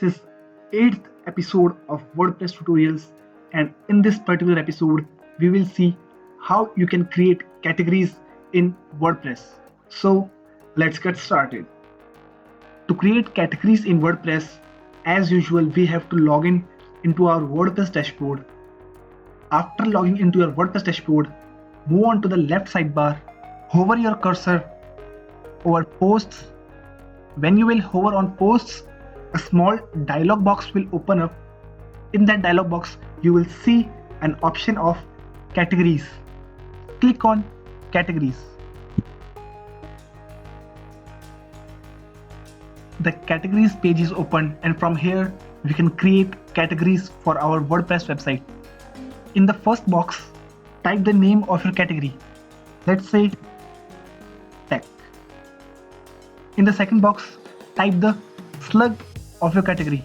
This is 8th episode of WordPress tutorials, and in this particular episode we will see how you can create categories in WordPress. So let's get started. To create categories in WordPress, as usual we have to log in into our WordPress dashboard. After logging into your WordPress dashboard, move on to the left sidebar, hover your cursor over posts. When you will hover on posts, a small dialog box will open up. In that dialog box, you will see an option of categories. Click on categories. The categories page is open, and from here we can create categories for our WordPress website. In the first box, type the name of your category. Let's say tech. In the second box, type the slug of your category.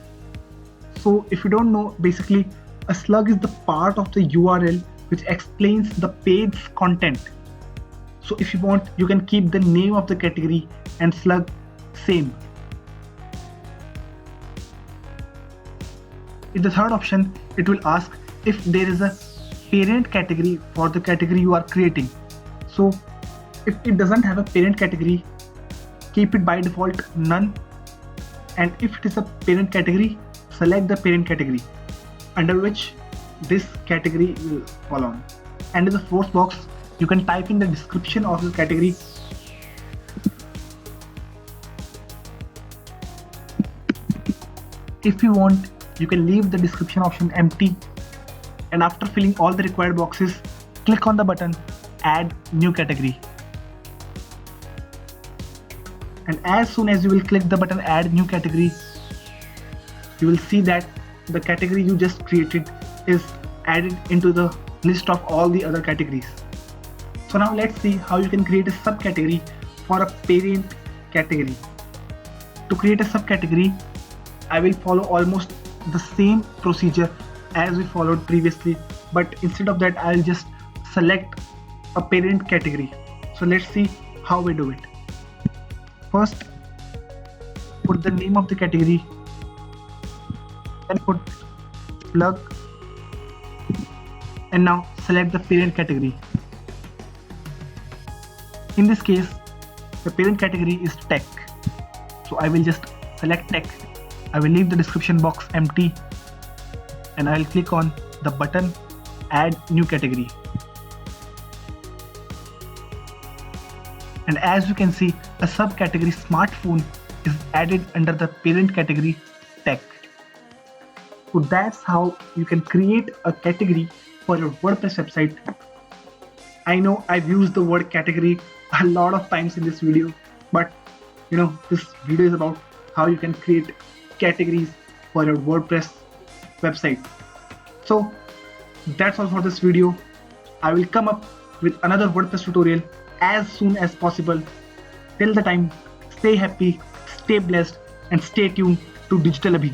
So if you don't know, basically a slug is the part of the URL which explains the page's content. So if you want, you can keep the name of the category and slug same. In the third option, it will ask if there is a parent category for the category you are creating. So if it doesn't have a parent category, keep it by default none, and if it is a parent category, select the parent category under which this category will fall on. And in the fourth box, you can type in the description of the category. If you want, you can leave the description option empty, and after filling all the required boxes, click on the button add new category. And as soon as you will click the button add new category, you will see that the category you just created is added into the list of all the other categories. So now let's see how you can create a subcategory for a parent category. To create a subcategory, I will follow almost the same procedure as we followed previously, but instead of that I'll just select a parent category. So let's see how we do it. First, put the name of the category, then put slug, and now select the parent category. In this case, the parent category is tech, so I will just select tech. I will leave the description box empty, and I will click on the button add new category. And as you can see, a subcategory smartphone is added under the parent category tech. So that's how you can create a category for your WordPress website. I know I've used the word category a lot of times in this video, but this video is about how you can create categories for your WordPress website. So that's all for this video. I will come up with another WordPress tutorial as soon as possible. Till the time, stay happy, stay blessed, and stay tuned to Digital Abhi.